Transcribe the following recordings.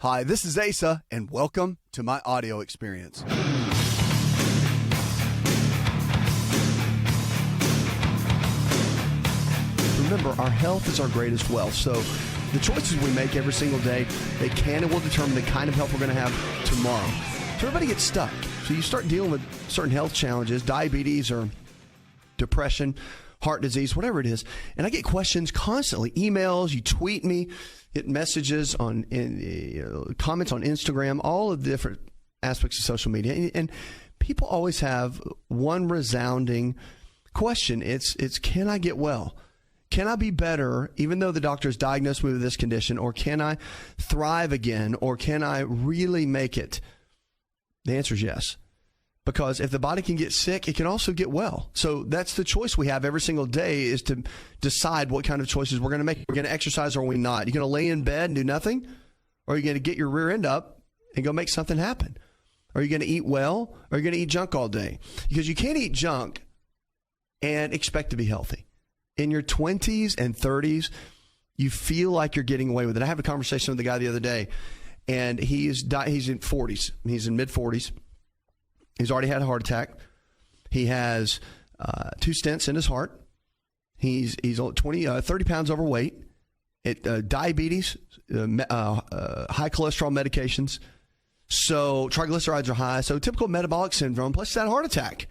Hi, this is Asa, and welcome to my audio experience. Remember, our health is our greatest wealth, so the choices we make every single day, they can and will determine the kind of health we're going to have tomorrow. So everybody gets stuck. So you start dealing with certain health challenges, diabetes or depression, heart disease, whatever it is, and I get questions constantly, emails, you tweet me, get messages on comments on Instagram, all of the different aspects of social media. And people always have one resounding question. It's can I get well? Can I be better even though the doctor's diagnosed me with this condition? Or can I thrive again? Or can I really make it? The answer is yes. Because if the body can get sick, it can also get well. So that's the choice we have every single day, is to decide what kind of choices we're going to make. We're going to exercise or are we not? You're going to lay in bed and do nothing? Or are you going to get your rear end up and go make something happen? Are you going to eat well? Or are you going to eat junk all day? Because you can't eat junk and expect to be healthy. In your 20s and 30s, you feel like you're getting away with it. I had a conversation with a guy the other day, and he's in 40s. He's in mid-40s. He's already had a heart attack. He has 2 stents in his heart. He's 30 pounds overweight. Diabetes, high cholesterol medications. So triglycerides are high. So typical metabolic syndrome. Plus he's had a heart attack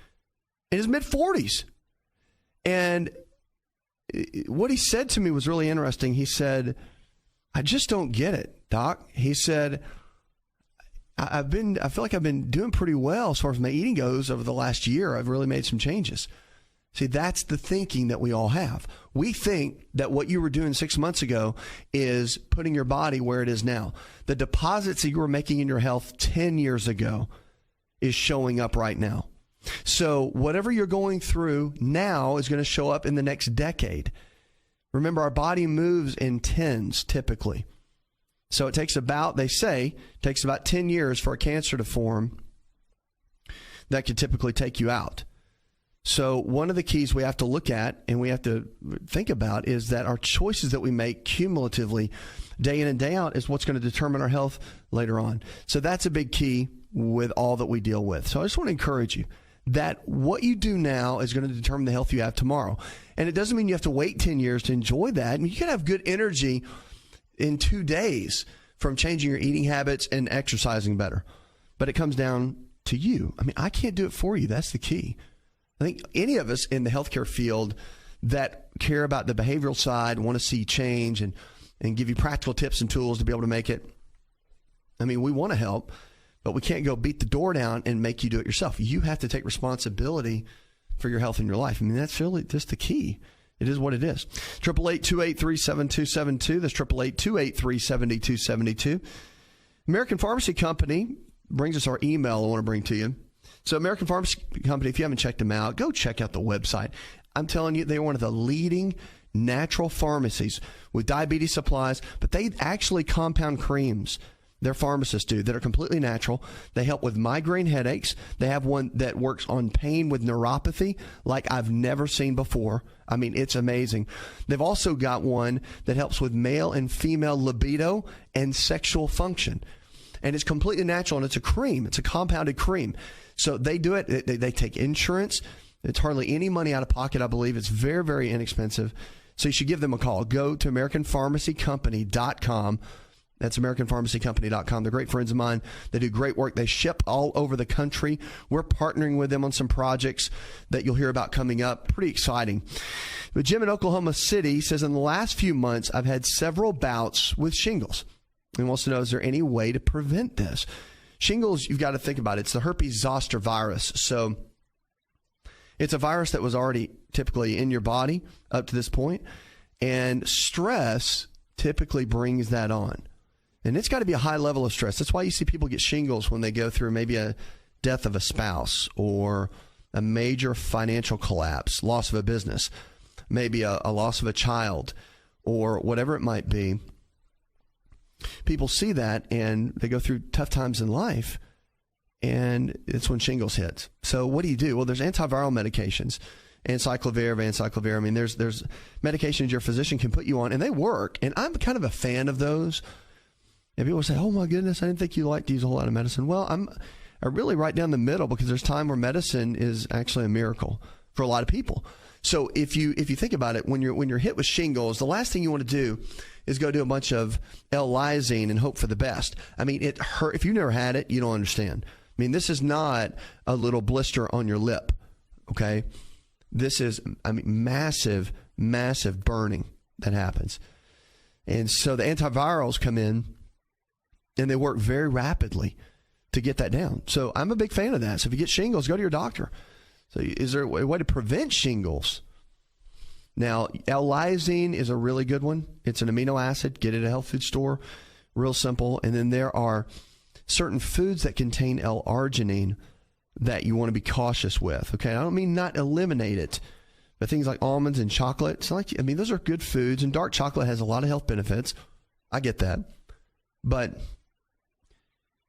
in his mid-40s. And what he said to me was really interesting. He said, I just don't get it, Doc. He said, I feel like I've been doing pretty well as far as my eating goes over the last year. I've really made some changes. See, that's the thinking that we all have. We think that what you were doing 6 months ago is putting your body where it is now. The deposits that you were making in your health 10 years ago is showing up right now. So whatever you're going through now is going to show up in the next decade. Remember, our body moves in tens typically. So it takes about, they say, takes about 10 years for a cancer to form that could typically take you out. So one of the keys we have to look at and we have to think about is that our choices that we make cumulatively day in and day out is what's going to determine our health later on. So that's a big key with all that we deal with. So I just want to encourage you that what you do now is going to determine the health you have tomorrow. And it doesn't mean you have to wait 10 years to enjoy that. I mean, you can have good energy in 2 days from changing your eating habits and exercising better. But it comes down to you. I mean, I can't do it for you. That's the key. I think any of us in the healthcare field that care about the behavioral side, want to see change and give you practical tips and tools to be able to make it. I mean, we want to help, but we can't go beat the door down and make you do it yourself. You have to take responsibility for your health in your life. I mean, that's really just the key. It is what it is. 888-283-7272. That's 888-283-7272. American Pharmacy Company brings us our email I want to bring to you. So American Pharmacy Company, if you haven't checked them out, go check out the website. I'm telling you, they're one of the leading natural pharmacies with diabetes supplies, but they actually compound creams. Their pharmacists do that are completely natural. They help with migraine headaches. They have one that works on pain with neuropathy like I've never seen before. I mean, it's amazing. They've also got one that helps with male and female libido and sexual function. And it's completely natural, and it's a cream. It's a compounded cream. So they do it. They take insurance. It's hardly any money out of pocket, I believe. It's very, very inexpensive. So you should give them a call. Go to AmericanPharmacyCompany.com. That's AmericanPharmacyCompany.com. They're great friends of mine. They do great work. They ship all over the country. We're partnering with them on some projects that you'll hear about coming up. Pretty exciting. But Jim in Oklahoma City says, in the last few months, I've had several bouts with shingles. And wants to know, is there any way to prevent this? Shingles, you've got to think about it. It's the herpes zoster virus. So it's a virus that was already typically in your body up to this point. And stress typically brings that on. And it's got to be a high level of stress. That's why you see people get shingles when they go through maybe a death of a spouse or a major financial collapse, loss of a business, maybe a loss of a child or whatever it might be. People see that and they go through tough times in life, and it's when shingles hits. So what do? Well, there's antiviral medications, anciclovir. I mean, there's medications your physician can put you on, and they work. And I'm kind of a fan of those. And people say, "Oh my goodness, I didn't think you liked to use a whole lot of medicine." Well, I really right down the middle, because there's time where medicine is actually a miracle for a lot of people. So if you think about it, when you're hit with shingles, the last thing you want to do is go do a bunch of L-lysine and hope for the best. I mean, it hurt. If you've never had it, you don't understand. I mean, this is not a little blister on your lip, okay? This is, massive, massive burning that happens. And so the antivirals come in, and they work very rapidly to get that down. So I'm a big fan of that. So if you get shingles, go to your doctor. So is there a way to prevent shingles? Now, L-lysine is a really good one. It's an amino acid. Get it at a health food store. Real simple. And then there are certain foods that contain L-arginine that you want to be cautious with. Okay, I don't mean not eliminate it, but things like almonds and chocolate. Those are good foods, and dark chocolate has a lot of health benefits. I get that. But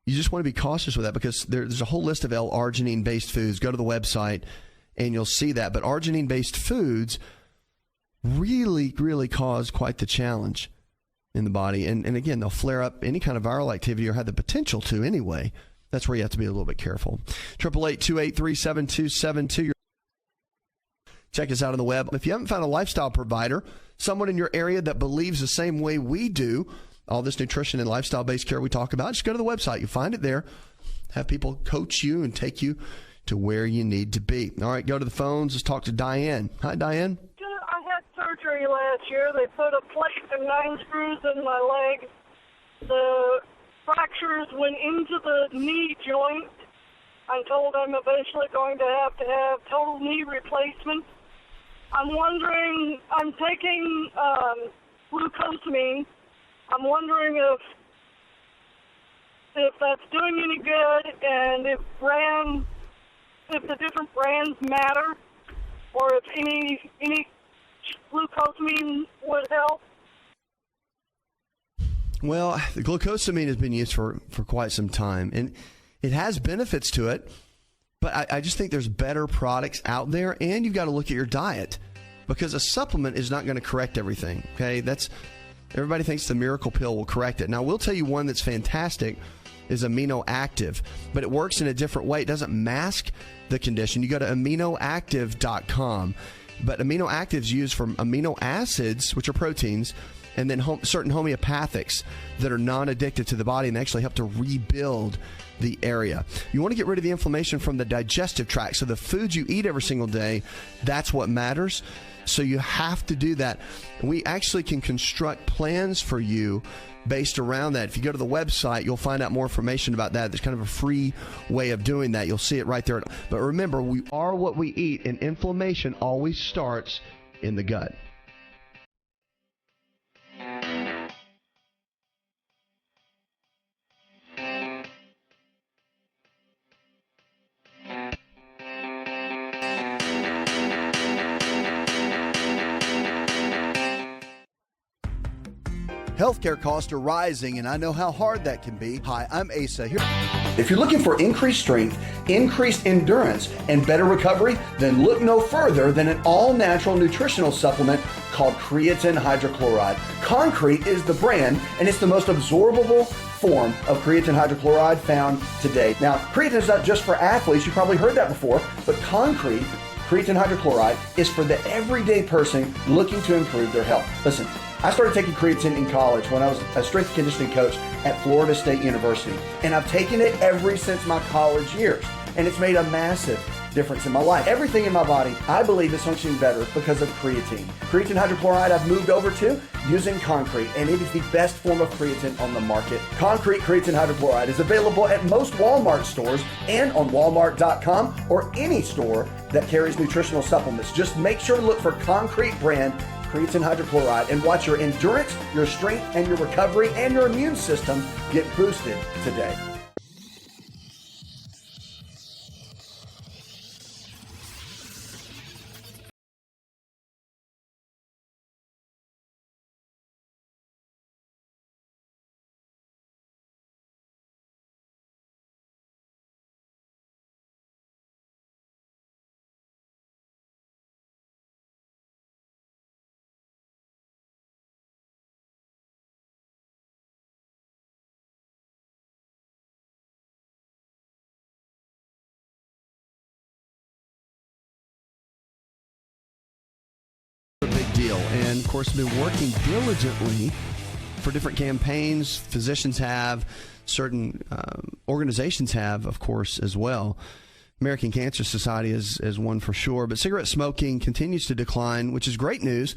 you just want to be cautious with that, because there's a whole list of L-arginine-based foods. Go to the website, and you'll see that. But arginine-based foods really, really cause quite the challenge in the body. And again, they'll flare up any kind of viral activity, or have the potential to anyway. That's where you have to be a little bit careful. 888-283-7272. Check us out on the web. If you haven't found a lifestyle provider, someone in your area that believes the same way we do, all this nutrition and lifestyle-based care we talk about, just go to the website. You'll find it there. Have people coach you and take you to where you need to be. All right, go to the phones. Let's talk to Diane. Hi, Diane. I had surgery last year. They put a plate and 9 screws in my leg. The fractures went into the knee joint. I'm told I'm eventually going to have total knee replacement. I'm wondering, I'm taking glucosamine. I'm wondering if that's doing any good, and if the different brands matter, or if any glucosamine would help. Well, the glucosamine has been used for quite some time, and it has benefits to it, but I just think there's better products out there, and you've got to look at your diet, because a supplement is not going to correct everything, okay? Everybody thinks the miracle pill will correct it. Now, we'll tell you one that's fantastic is Amino Active, but it works in a different way. It doesn't mask the condition. You go to aminoactive.com, but Amino Active is used for amino acids, which are proteins, and then certain homeopathics that are non-addictive to the body and actually help to rebuild the area. You want to get rid of the inflammation from the digestive tract. So the foods you eat every single day, that's what matters. So you have to do that. And we actually can construct plans for you based around that. If you go to the website, you'll find out more information about that. There's kind of a free way of doing that. You'll see it right there. But remember, we are what we eat, and inflammation always starts in the gut. Healthcare costs are rising, and I know how hard that can be. Hi, I'm Asa here. If you're looking for increased strength, increased endurance, and better recovery, then look no further than an all-natural nutritional supplement called creatine hydrochloride. Concrete is the brand, and it's the most absorbable form of creatine hydrochloride found today. Now, creatine is not just for athletes. You probably heard that before, but creatine hydrochloride is for the everyday person looking to improve their health. Listen, I started taking creatine in college when I was a strength and conditioning coach at Florida State University. And I've taken it ever since my college years. And it's made a massive difference in my life. Everything in my body, I believe, is functioning better because of creatine. Creatine hydrochloride I've moved over to using Concrete, and it is the best form of creatine on the market. Concrete creatine hydrochloride is available at most Walmart stores and on walmart.com or any store that carries nutritional supplements. Just make sure to look for Concrete brand creatine hydrochloride and watch your endurance, your strength, and your recovery and your immune system get boosted today. course, have been working diligently for different campaigns. Physicians have, certain organizations have, of course, as well. American Cancer Society is one for sure. But cigarette smoking continues to decline, which is great news,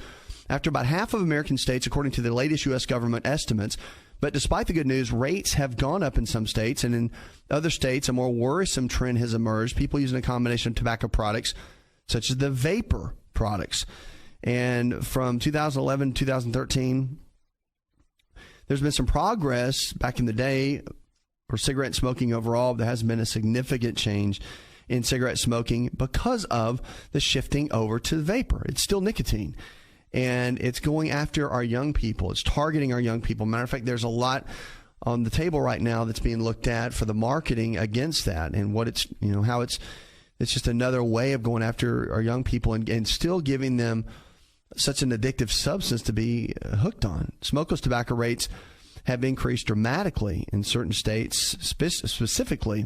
after about half of American states, according to the latest U.S. government estimates. But despite the good news, rates have gone up in some states, and in other states, a more worrisome trend has emerged. People using a combination of tobacco products, such as the vapor products. And from 2011 to 2013, there's been some progress back in the day for cigarette smoking overall. There hasn't been a significant change in cigarette smoking because of the shifting over to the vapor. It's still nicotine, and it's going after our young people. It's targeting our young people. Matter of fact, there's a lot on the table right now that's being looked at for the marketing against that, and what it's, how it's just another way of going after our young people and still giving them such an addictive substance to be hooked on. Smokeless tobacco rates have increased dramatically in certain states, specifically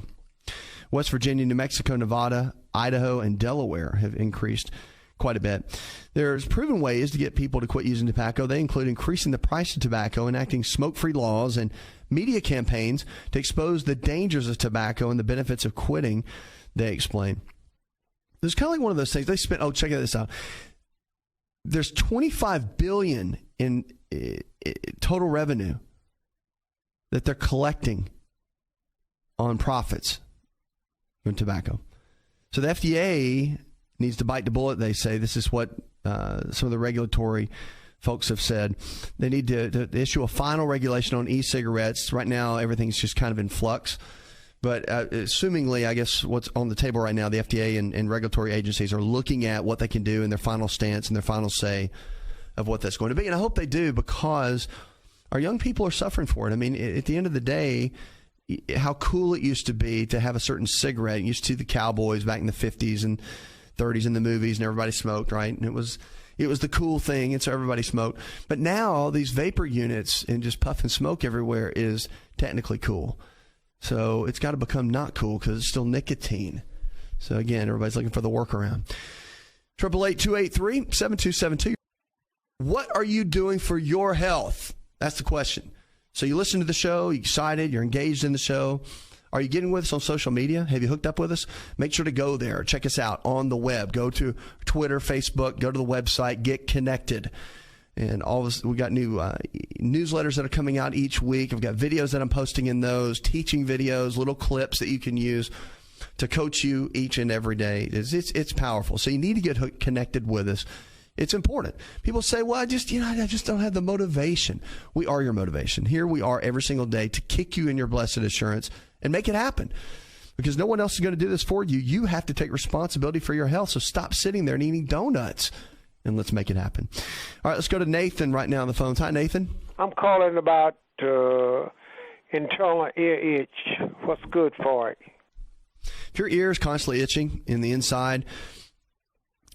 West Virginia, New Mexico, Nevada, Idaho, and Delaware have increased quite a bit. There's proven ways to get people to quit using tobacco. They include increasing the price of tobacco, enacting smoke-free laws, and media campaigns to expose the dangers of tobacco and the benefits of quitting, they explain. There's kind of like one of those things. They spent, check this out. There's $25 billion in total revenue that they're collecting on profits from tobacco. So the FDA needs to bite the bullet, they say. This is what some of the regulatory folks have said. They need to issue a final regulation on e-cigarettes. Right now, everything's just kind of in flux. But assumingly, I guess what's on the table right now, the FDA and regulatory agencies are looking at what they can do in their final stance and their final say of what that's going to be. And I hope they do, because our young people are suffering for it. I mean, at the end of the day, how cool it used to be to have a certain cigarette. You used to see the cowboys back in the 50s and 30s in the movies, and everybody smoked, right? And it was the cool thing, and so everybody smoked. But now these vapor units and just puff and smoke everywhere is technically cool. So it's got to become not cool because it's still nicotine. So again, everybody's looking for the workaround. 888-283-7272. What are you doing for your health? That's the question. So you listen to the show, you're excited, you're engaged in the show. Are you getting with us on social media? Have you hooked up with us? Make sure to go there. Check us out on the web. Go to Twitter, Facebook, go to the website, get connected. And all of us, we got new newsletters that are coming out each week. I've got videos that I'm posting in those, teaching videos, little clips that you can use to coach you each and every day. It's powerful. So you need to get connected with us. It's important. People say, well, I just don't have the motivation. We are your motivation. Here we are every single day to kick you in your blessed assurance and make it happen. Because no one else is going to do this for you. You have to take responsibility for your health. So stop sitting there and eating donuts. And let's make it happen. All right, let's go to Nathan right now on the phone. Hi, Nathan. I'm calling about internal ear itch. What's good for it? If your ear is constantly itching in the inside,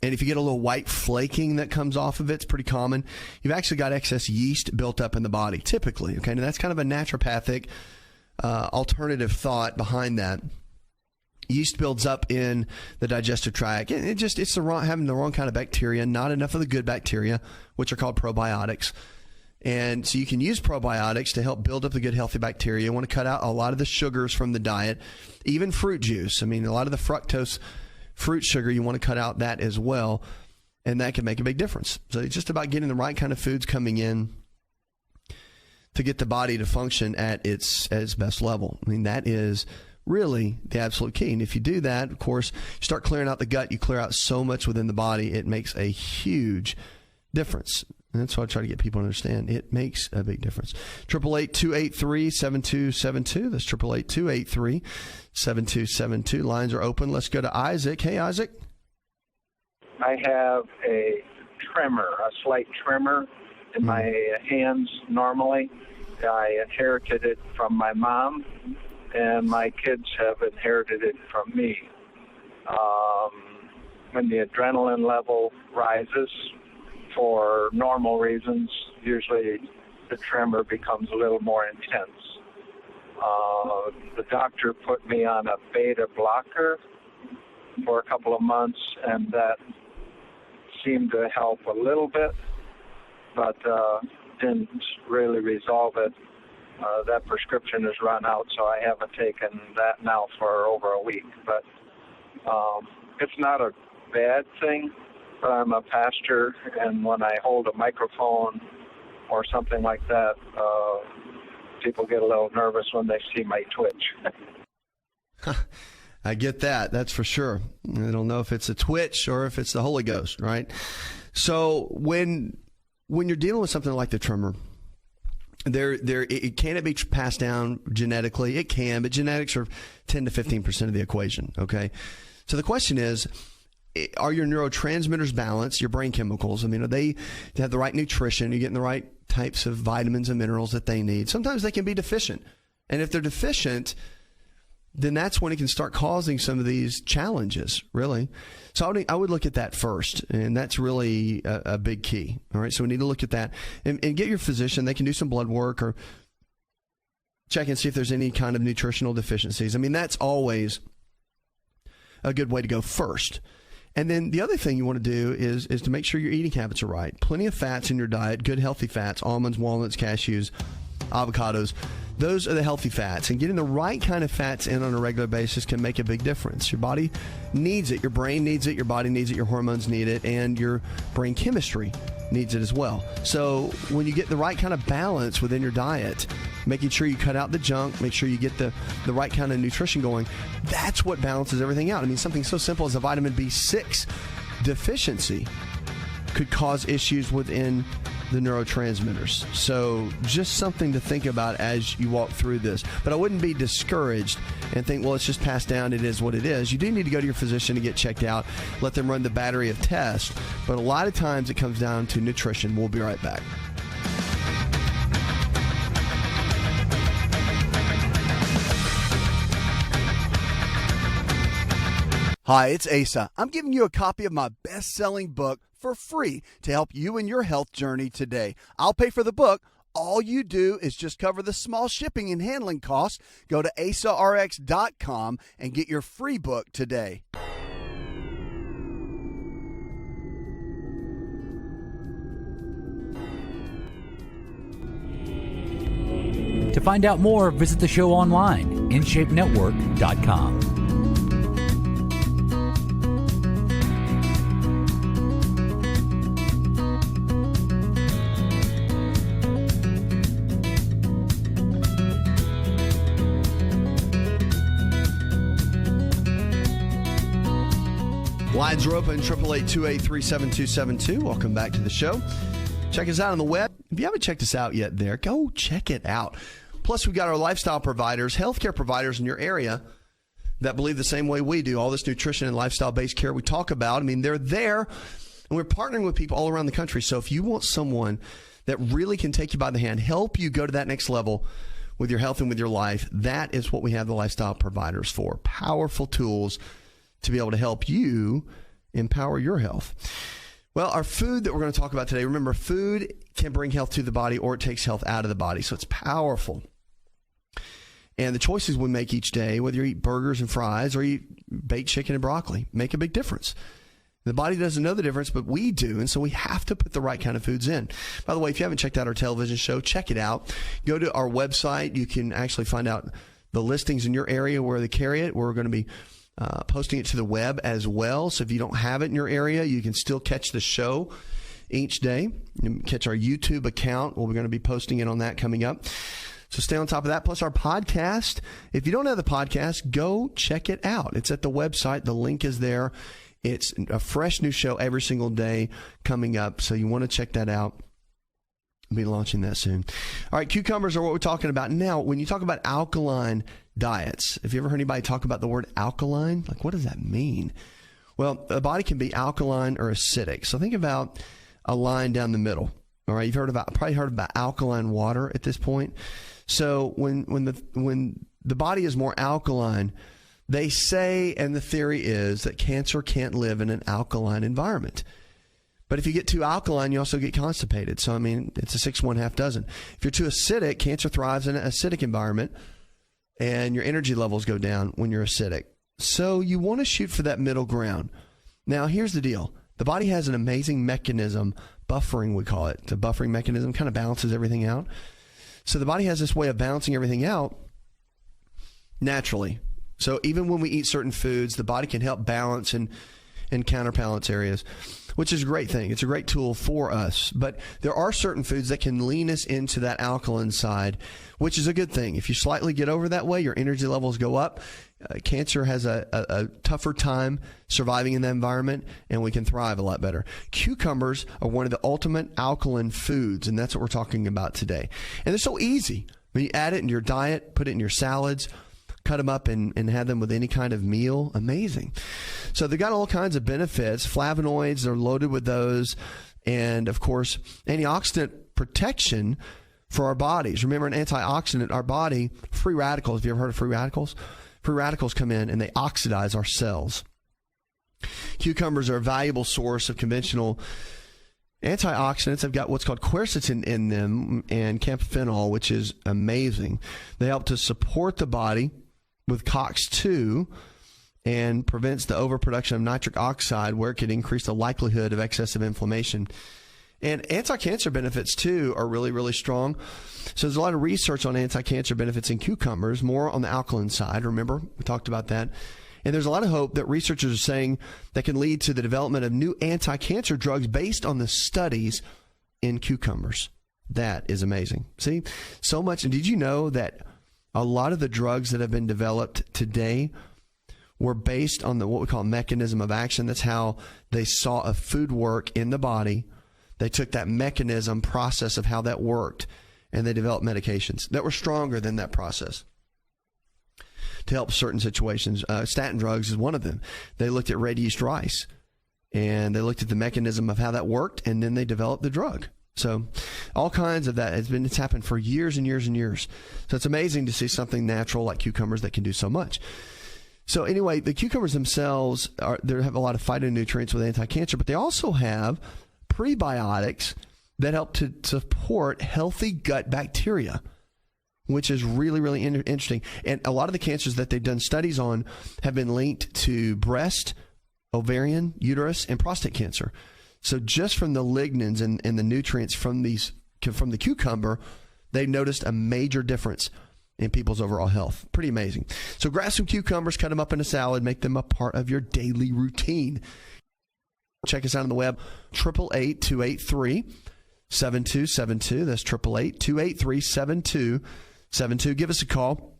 and if you get a little white flaking that comes off of it, it's pretty common. You've actually got excess yeast built up in the body, typically. Okay, now that's kind of a naturopathic alternative thought behind that. Yeast builds up in the digestive tract. It's having the wrong kind of bacteria, not enough of the good bacteria, which are called probiotics. And so you can use probiotics to help build up the good, healthy bacteria. You want to cut out a lot of the sugars from the diet, even fruit juice. I mean, a lot of the fructose fruit sugar, you want to cut out that as well, and that can make a big difference. So it's just about getting the right kind of foods coming in to get the body to function at its best level. I mean, that is really the absolute key. And if you do that, of course, you start clearing out the gut, you clear out so much within the body, it makes a huge difference. And that's what I try to get people to understand. It makes a big difference. 888-283-7272. That's 888-283-7272. Lines are open. Let's go to Isaac. Hey, Isaac. I have a slight tremor in my hands normally. I inherited it from my mom, and my kids have inherited it from me. When the adrenaline level rises, for normal reasons, usually the tremor becomes a little more intense. The doctor put me on a beta blocker for a couple of months, and that seemed to help a little bit. but didn't really resolve it. That prescription is run out, so I haven't taken that now for over a week. But it's not a bad thing. But I'm a pastor, and when I hold a microphone or something like that, people get a little nervous when they see my twitch. I get that. That's for sure. I don't know if it's a twitch or if it's the Holy Ghost, right? So when you're dealing with something like the tremor, can it be passed down genetically? It can, but genetics are 10 to 15% of the equation. Okay. So the question is, are your neurotransmitters balanced, your brain chemicals? I mean, are they have the right nutrition? Are you getting the right types of vitamins and minerals that they need? Sometimes they can be deficient. And if they're deficient, then that's when it can start causing some of these challenges, really. So I would look at that first, and that's really a big key. All right, so we need to look at that and get your physician. They can do some blood work or check and see if there's any kind of nutritional deficiencies. I mean, that's always a good way to go first. And then the other thing you want to do is to make sure your eating habits are right. Plenty of fats in your diet, good healthy fats, almonds, walnuts, cashews, avocados. Those are the healthy fats. And getting the right kind of fats in on a regular basis can make a big difference. Your body needs it. Your brain needs it. Your body needs it. Your hormones need it. And your brain chemistry needs it as well. So when you get the right kind of balance within your diet, making sure you cut out the junk, make sure you get the right kind of nutrition going, that's what balances everything out. I mean, something so simple as a vitamin B6 deficiency could cause issues within the neurotransmitters. So just something to think about as you walk through this. But I wouldn't be discouraged and think, well, it's just passed down. It is what it is. You do need to go to your physician to get checked out. Let them run the battery of tests. But a lot of times it comes down to nutrition. We'll be right back. Hi, it's Asa. I'm giving you a copy of my best-selling book for free to help you in your health journey today. I'll pay for the book. All you do is just cover the small shipping and handling costs. Go to AsaRx.com and get your free book today. To find out more, visit the show online, InShapeNetwork.com. Lines are open, 888-283-7272. Welcome back to the show. Check us out on the web. If you haven't checked us out yet there, go check it out. Plus, we've got our lifestyle providers, healthcare providers in your area that believe the same way we do. All this nutrition and lifestyle-based care we talk about, I mean, they're there, and we're partnering with people all around the country. So if you want someone that really can take you by the hand, help you go to that next level with your health and with your life, that is what we have the lifestyle providers for. Powerful tools to be able to help you empower your health. Well, our food that we're going to talk about today, remember, food can bring health to the body or it takes health out of the body. So it's powerful. And the choices we make each day, whether you eat burgers and fries or eat baked chicken and broccoli, make a big difference. The body doesn't know the difference, but we do. And so we have to put the right kind of foods in. By the way, if you haven't checked out our television show, check it out. Go to our website. You can actually find out the listings in your area where they carry it. We're going to be posting it to the web as well. So if you don't have it in your area, you can still catch the show each day. You can catch our YouTube account. We're going to be posting it on that coming up. So stay on top of that. Plus our podcast. If you don't have the podcast, go check it out. It's at the website. The link is there. It's a fresh new show every single day coming up. So you want to check that out. We'll be launching that soon. All right, cucumbers are what we're talking about. Now, when you talk about alkaline diets, have you ever heard anybody talk about the word alkaline? Like, what does that mean? Well, the body can be alkaline or acidic. So think about a line down the middle. All right, you've probably heard about alkaline water at this point. So when the body is more alkaline, they say, and the theory is that cancer can't live in an alkaline environment. But if you get too alkaline, you also get constipated. So, I mean, it's a 6, 1/2 dozen. If you're too acidic, cancer thrives in an acidic environment, and your energy levels go down when you're acidic. So you want to shoot for that middle ground. Now, here's the deal. The body has an amazing mechanism, buffering we call it. It's a buffering mechanism, kind of balances everything out. So the body has this way of balancing everything out naturally. So even when we eat certain foods, the body can help balance and counterbalance areas, which is a great thing. It's a great tool for us. But there are certain foods that can lean us into that alkaline side, which is a good thing. If you slightly get over that way, your energy levels go up. Cancer has a tougher time surviving in that environment, and we can thrive a lot better. Cucumbers are one of the ultimate alkaline foods, and that's what we're talking about today. And they're so easy. When you add it in your diet, put it in your salads, cut them up and have them with any kind of meal. Amazing. So they've got all kinds of benefits. Flavonoids, they're loaded with those. And, of course, antioxidant protection for our bodies. Remember, an antioxidant, our body, free radicals. Have you ever heard of free radicals? Free radicals come in and they oxidize our cells. Cucumbers are a valuable source of conventional antioxidants. They've got what's called quercetin in them and camphophyllanol, which is amazing. They help to support the body with COX-2 and prevents the overproduction of nitric oxide, where it could increase the likelihood of excessive inflammation. And anti-cancer benefits, too, are really, really strong. So there's a lot of research on anti-cancer benefits in cucumbers, more on the alkaline side. Remember, we talked about that. And there's a lot of hope that researchers are saying that can lead to the development of new anti-cancer drugs based on the studies in cucumbers. That is amazing. See, so much. And did you know that a lot of the drugs that have been developed today were based on what we call mechanism of action? That's how they saw a food work in the body. They took that mechanism process of how that worked, and they developed medications that were stronger than that process to help certain situations. Statin drugs is one of them. They looked at red yeast rice, and they looked at the mechanism of how that worked, and then they developed the drug. So all kinds of that. It's happened for years and years and years. So it's amazing to see something natural like cucumbers that can do so much. So anyway, the cucumbers themselves, they have a lot of phytonutrients with anti-cancer, but they also have prebiotics that help to support healthy gut bacteria, which is really, really interesting. And a lot of the cancers that they've done studies on have been linked to breast, ovarian, uterus, and prostate cancer. So just from the lignans and the nutrients from the cucumber, they noticed a major difference in people's overall health. Pretty amazing. So grab some cucumbers, cut them up in a salad, make them a part of your daily routine. Check us out on the web, 888-283-7272. That's 888-283-7272. Give us a call.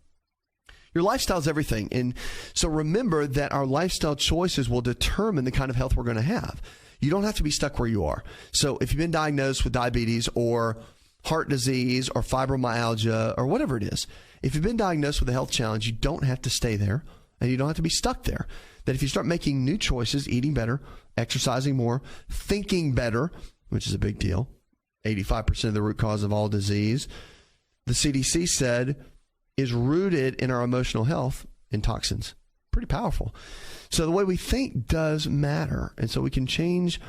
Your lifestyle is everything. And so remember that our lifestyle choices will determine the kind of health we're going to have. You don't have to be stuck where you are. So if you've been diagnosed with diabetes or heart disease or fibromyalgia or whatever it is, if you've been diagnosed with a health challenge, you don't have to stay there and you don't have to be stuck there. That if you start making new choices, eating better, exercising more, thinking better, which is a big deal, 85% of the root cause of all disease, the CDC said, is rooted in our emotional health and toxins. Pretty powerful. So the way we think does matter. And so we can change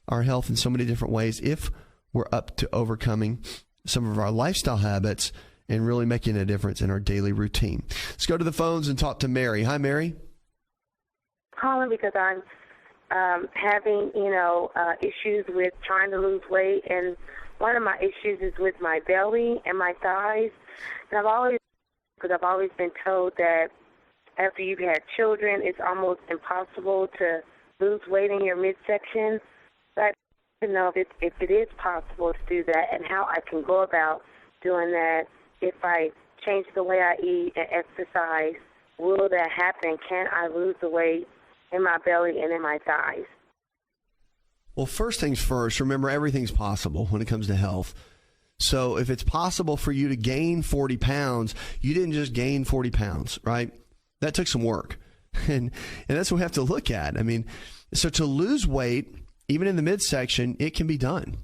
our health in so many different ways if we're up to overcoming some of our lifestyle habits and really making a difference in our daily routine. Let's go to the phones and talk to Mary. Hi, Mary. Calling because I'm having, issues with trying to lose weight, and one of my issues is with my belly and my thighs. And I've always been told that after you've had children, it's almost impossible to lose weight in your midsection. But I don't know if it is possible to do that and how I can go about doing that. If I change the way I eat and exercise, will that happen? Can I lose the weight in my belly and in my thighs? Well, first things first, remember everything's possible when it comes to health. So if it's possible for you to gain 40 pounds, you didn't just gain 40 pounds, right? That took some work. And that's what we have to look at. I mean, so to lose weight, even in the midsection, it can be done.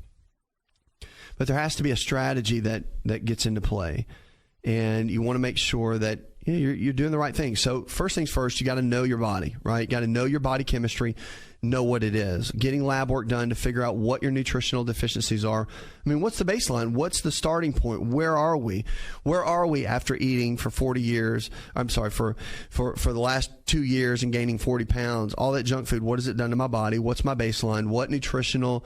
But there has to be a strategy that gets into play. And you want to make sure that, Yeah, you're doing the right thing. So first things first, you got to know your body, right? You got to know your body chemistry, know what it is. Getting lab work done to figure out what your nutritional deficiencies are. I mean, what's the baseline? What's the starting point? Where are we? Where are we after eating for 40 years? I'm sorry, for the last 2 years and gaining 40 pounds, all that junk food, what has it done to my body? What's my baseline? What nutritional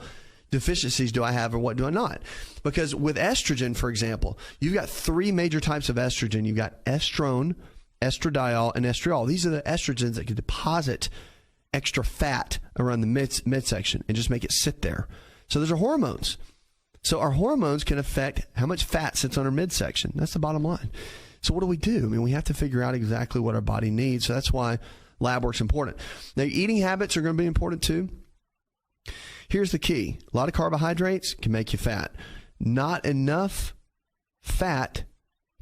deficiencies do I have or what do I not? Because with estrogen, for example, you've got 3 major types of estrogen. You've got estrone, estradiol, and estriol. These are the estrogens that can deposit extra fat around the midsection and just make it sit there. So those are hormones. So our hormones can affect how much fat sits on our midsection. That's the bottom line. So what do? I mean, we have to figure out exactly what our body needs. So that's why lab work's important. Now, eating habits are going to be important too. Here's the key. A lot of carbohydrates can make you fat. Not enough fat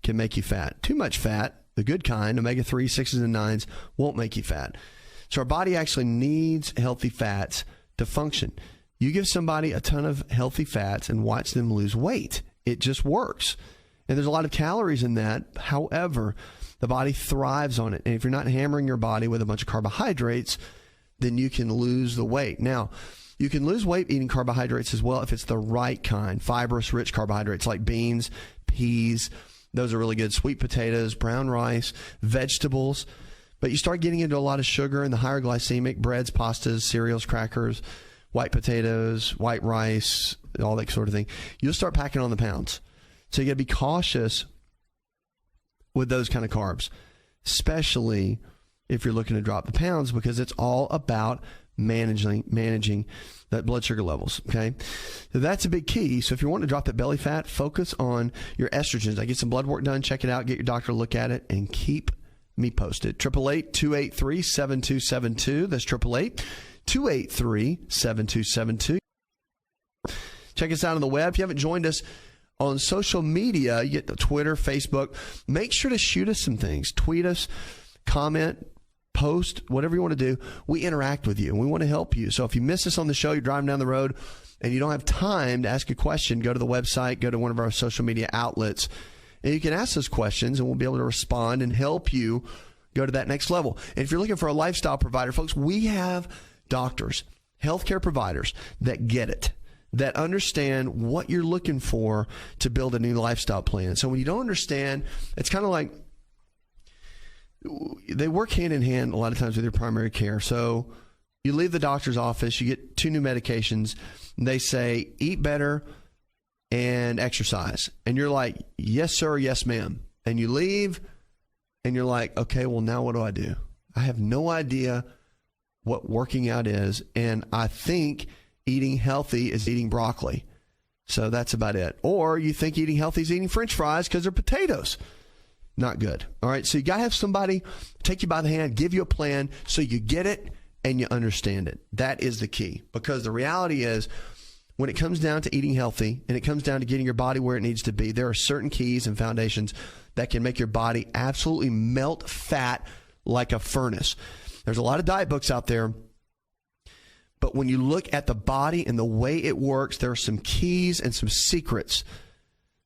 can make you fat. Too much fat, the good kind, omega-3, 6s, and 9s, won't make you fat. So our body actually needs healthy fats to function. You give somebody a ton of healthy fats and watch them lose weight. It just works. And there's a lot of calories in that. However, the body thrives on it. And if you're not hammering your body with a bunch of carbohydrates, then you can lose the weight. Now, you can lose weight eating carbohydrates as well if it's the right kind, fibrous, rich carbohydrates like beans, peas. Those are really good. Sweet potatoes, brown rice, vegetables. But you start getting into a lot of sugar and the higher glycemic breads, pastas, cereals, crackers, white potatoes, white rice, all that sort of thing. You'll start packing on the pounds. So you got to be cautious with those kind of carbs, especially if you're looking to drop the pounds, because it's all about managing that blood sugar levels. Okay, so that's a big key. So if you want to drop that belly fat, focus on your estrogens. I get some blood work done. Check it out. Get your doctor to look at it and keep me posted. 888-283-7272. That's 888-283-7272. Check us out on the web. If you haven't joined us on social media, you get the Twitter, Facebook. Make sure to shoot us some things. Tweet us, comment, post, whatever you want to do. We interact with you and we want to help you. So if you miss us on the show, you're driving down the road and you don't have time to ask a question, go to the website, go to one of our social media outlets, and you can ask those questions and we'll be able to respond and help you go to that next level. And if you're looking for a lifestyle provider, folks, we have doctors, healthcare providers that get it, that understand what you're looking for to build a new lifestyle plan. So when you don't understand, it's kind of like they work hand in hand a lot of times with your primary care. So you leave the doctor's office, you get 2 new medications, and they say, eat better and exercise. And you're like, yes, sir, yes, ma'am. And you leave and you're like, okay, well, now what do I do? I have no idea what working out is. And I think eating healthy is eating broccoli. So that's about it. Or you think eating healthy is eating French fries because they're potatoes. Not good. All right. So you got to have somebody take you by the hand, give you a plan so you get it and you understand it. That is the key, because the reality is when it comes down to eating healthy and it comes down to getting your body where it needs to be, there are certain keys and foundations that can make your body absolutely melt fat like a furnace. There's a lot of diet books out there, but when you look at the body and the way it works, there are some keys and some secrets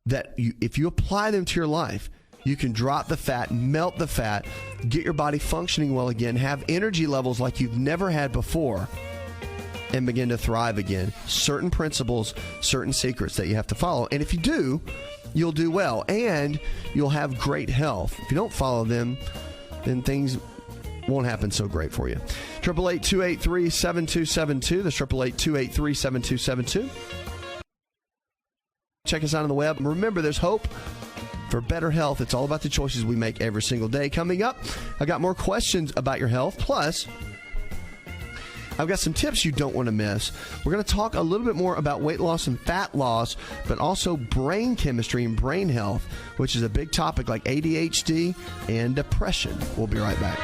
that if you apply them to your life, you can drop the fat, melt the fat, get your body functioning well again, have energy levels like you've never had before, and begin to thrive again. Certain principles, certain secrets that you have to follow. And if you do, you'll do well and you'll have great health. If you don't follow them, then things won't happen so great for you. 888-283-7272. That's 888-283-7272. Check us out on the web. Remember, there's hope for better health. It's all about the choices we make every single day. Coming up, I got more questions about your health. Plus, I've got some tips you don't want to miss. We're going to talk a little bit more about weight loss and fat loss, but also brain chemistry and brain health, which is a big topic like ADHD and depression. We'll be right back.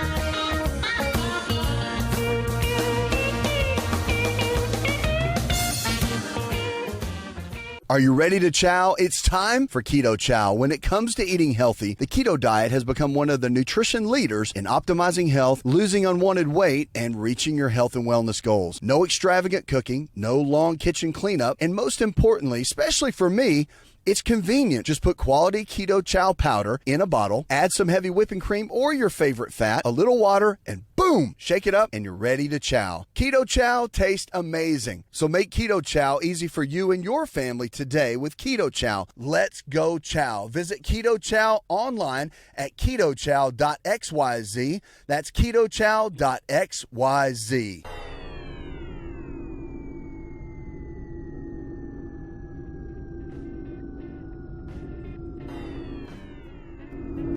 Are you ready to chow? It's time for Keto Chow. When it comes to eating healthy, the keto diet has become one of the nutrition leaders in optimizing health, losing unwanted weight, and reaching your health and wellness goals. No extravagant cooking, no long kitchen cleanup, and most importantly, especially for me, It's convenient. Just put quality keto chow powder in a bottle, add some heavy whipping cream or your favorite fat, a little water, and boom, shake it up and you're ready to chow. Keto chow tastes amazing. So make keto chow easy for you and your family today with Keto Chow. Let's go chow. Visit Keto Chow online at ketochow.xyz. That's ketochow.xyz.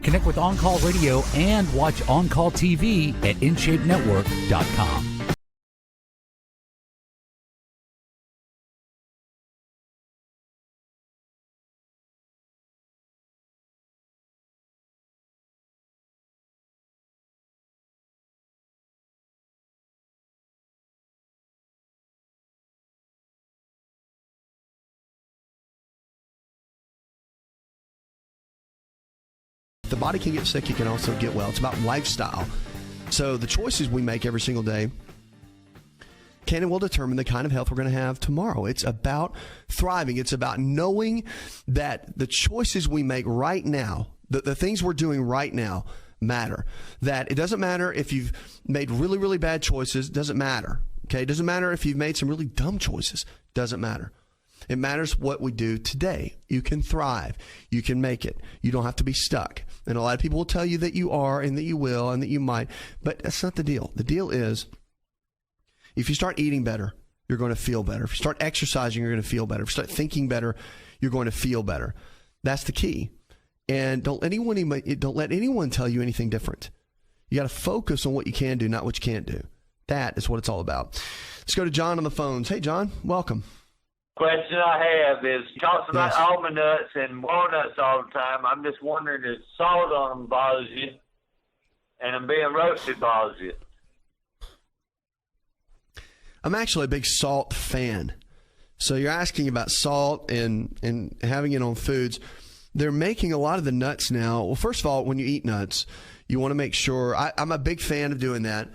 Connect with On Call Radio and watch On Call TV at InShapeNetwork.com. The body can get sick, it can also get well. It's about lifestyle. So the choices we make every single day can and will determine the kind of health we're going to have tomorrow. It's about thriving. It's about knowing that the choices we make right now, the things we're doing right now, matter. That it doesn't matter if you've made really, really bad choices. Doesn't matter. Okay? It doesn't matter if you've made some really dumb choices. Doesn't matter. It matters what we do today. You can thrive. You can make it. You don't have to be stuck. And a lot of people will tell you that you are and that you will and that you might, but that's not the deal. The deal is if you start eating better, you're going to feel better. If you start exercising, you're going to feel better. If you start thinking better, you're going to feel better. That's the key. And don't let anyone tell you anything different. You got to focus on what you can do, not what you can't do. That is what it's all about. Let's go to John on the phones. Hey, John, welcome. Question I have is, he talks about almond nuts and walnuts all the time. I'm just wondering if salt on them bothers you and them being roasted bothers you. I'm actually a big salt fan. So you're asking about salt and having it on foods. They're making a lot of the nuts now. Well, first of all, when you eat nuts, you want to make sure. I'm a big fan of doing that.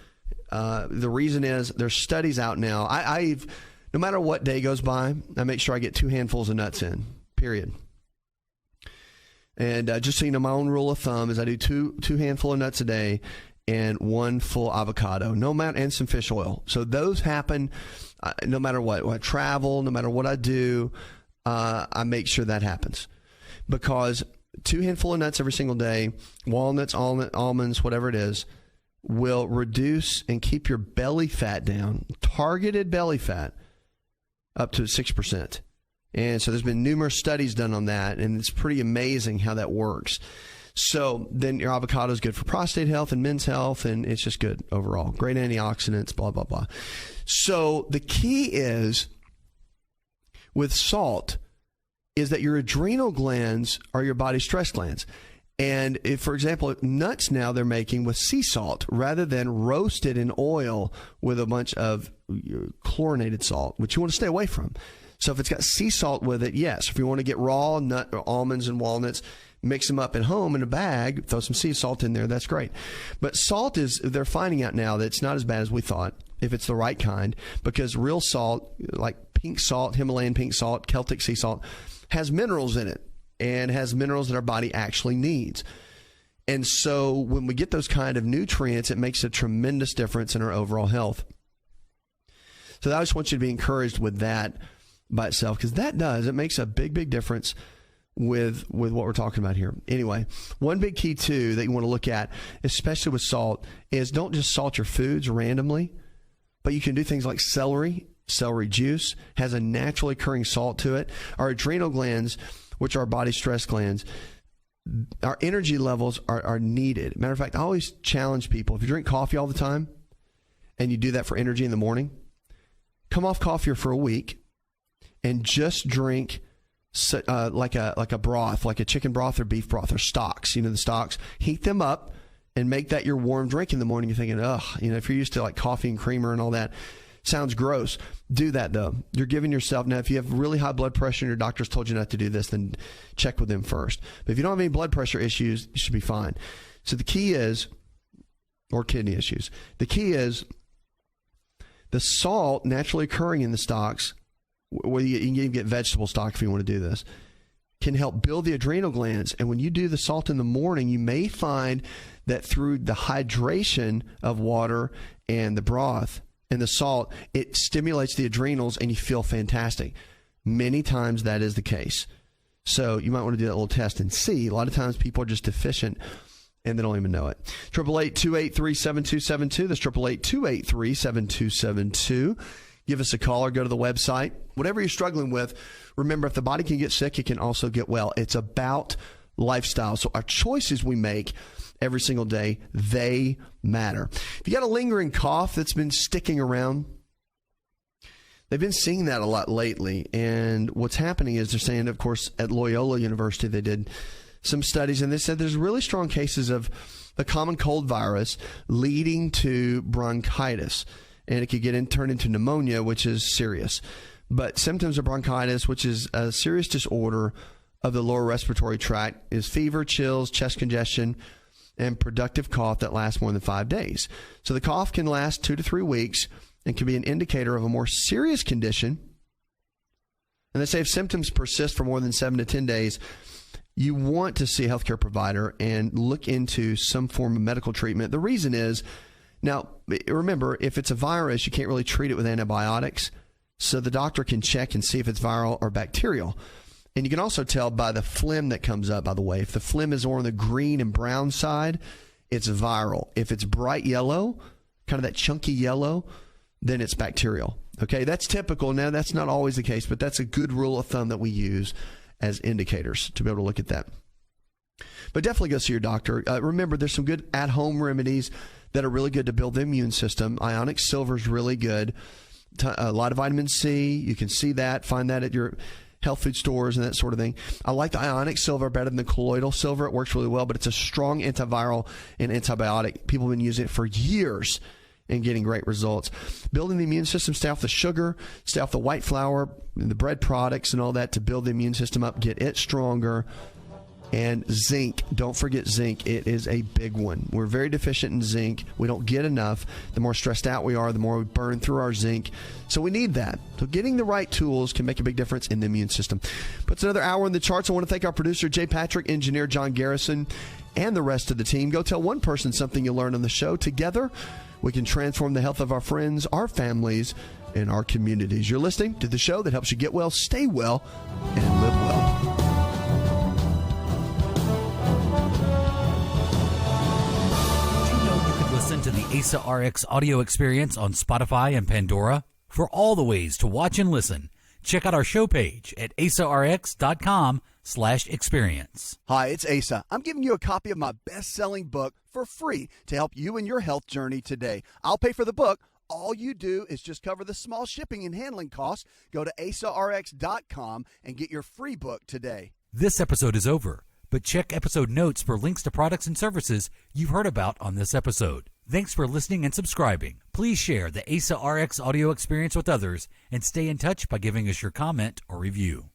The reason is there's studies out now. No matter what day goes by, I make sure I get 2 handfuls of nuts in, period. And just so you know, my own rule of thumb is I do two handful of nuts a day and 1 full avocado, and some fish oil. So those happen no matter what. When I travel, no matter what I do, I make sure that happens. Because 2 handful of nuts every single day, walnuts, almonds, whatever it is, will reduce and keep your belly fat down, targeted belly fat, up to 6%. And so there's been numerous studies done on that, and it's pretty amazing how that works. So then your avocado is good for prostate health and men's health, and it's just good overall. Great antioxidants, blah, blah, blah. So the key is with salt is that your adrenal glands are your body's stress glands. And if, for example, nuts now they're making with sea salt rather than roasted in oil with a bunch of chlorinated salt, which you want to stay away from. So if it's got sea salt with it, yes. If you want to get raw nut or almonds and walnuts, mix them up at home in a bag, throw some sea salt in there, that's great. But salt they're finding out now that it's not as bad as we thought if it's the right kind, because real salt, like pink salt, Himalayan pink salt, Celtic sea salt, has minerals in it. And has minerals that our body actually needs. And so when we get those kind of nutrients, it makes a tremendous difference in our overall health. So I just want you to be encouraged with that by itself, because it makes a big, big difference with what we're talking about here. Anyway, one big key too that you want to look at, especially with salt, is don't just salt your foods randomly, but you can do things like celery. Celery juice has a naturally occurring salt to it. Our adrenal glands, which are body stress glands, our energy levels are needed. Matter of fact, I always challenge people, if you drink coffee all the time and you do that for energy in the morning, come off coffee for a week and just drink like a broth, like a chicken broth or beef broth or stocks. The stocks, heat them up and make that your warm drink in the morning. You're thinking, if you're used to like coffee and creamer and all that, sounds gross. Do that though. You're giving yourself, now if you have really high blood pressure and your doctor's told you not to do this, then check with them first. But if you don't have any blood pressure issues, you should be fine. So the key is, or kidney issues, the key is the salt naturally occurring in the stocks, where you can get vegetable stock if you want to do this, can help build the adrenal glands. And when you do the salt in the morning, you may find that through the hydration of water and the broth and the salt, it stimulates the adrenals and you feel fantastic. Many times that is the case. So you might want to do that little test and see. A lot of times people are just deficient and they don't even know it. 888-283-7272. That's 888-283-7272. Give us a call or go to the website. Whatever you're struggling with, remember, if the body can get sick, it can also get well. It's about lifestyle. So our choices we make every single day, they matter. If you got a lingering cough that's been sticking around, they've been seeing that a lot lately. And what's happening is they're saying, of course, at Loyola University, they did some studies, and they said there's really strong cases of the common cold virus leading to bronchitis. And it could turn into pneumonia, which is serious. But symptoms of bronchitis, which is a serious disorder of the lower respiratory tract, is fever, chills, chest congestion, and productive cough that lasts more than 5 days. So the cough can last 2 to 3 weeks and can be an indicator of a more serious condition. And they say if symptoms persist for more than 7 to 10 days, you want to see a healthcare provider and look into some form of medical treatment. The reason is, now, remember, if it's a virus, you can't really treat it with antibiotics. So the doctor can check and see if it's viral or bacterial. And you can also tell by the phlegm that comes up, by the way. If the phlegm is more on the green and brown side, it's viral. If it's bright yellow, kind of that chunky yellow, then it's bacterial. Okay, that's typical. Now, that's not always the case, but that's a good rule of thumb that we use as indicators to be able to look at that. But definitely go see your doctor. Remember, there's some good at-home remedies that are really good to build the immune system. Ionic silver is really good. A lot of vitamin C. You can see that, find that at your health food stores and that sort of thing. I like the ionic silver better than the colloidal silver. It works really well, but it's a strong antiviral and antibiotic. People have been using it for years and getting great results. Building the immune system, stay off the sugar, stay off the white flour, the bread products and all that to build the immune system up, get it stronger. And zinc, don't forget zinc. It is a big one. We're very deficient in zinc. We don't get enough. The more stressed out we are, the more we burn through our zinc. So we need that. So getting the right tools can make a big difference in the immune system. Puts another hour in the charts. I want to thank our producer, Jay Patrick, engineer John Garrison, and the rest of the team. Go tell one person something you learned on the show. Together, we can transform the health of our friends, our families, and our communities. You're listening to the show that helps you get well, stay well, and live well. Listen to the AsaRx audio experience on Spotify and Pandora. For all the ways to watch and listen, check out our show page at asarx.com/experience. Hi, it's Asa. I'm giving you a copy of my best-selling book for free to help you in your health journey today. I'll pay for the book. All you do is just cover the small shipping and handling costs. Go to asarx.com and get your free book today. This episode is over, but check episode notes for links to products and services you've heard about on this episode. Thanks for listening and subscribing. Please share the AsaRx audio experience with others and stay in touch by giving us your comment or review.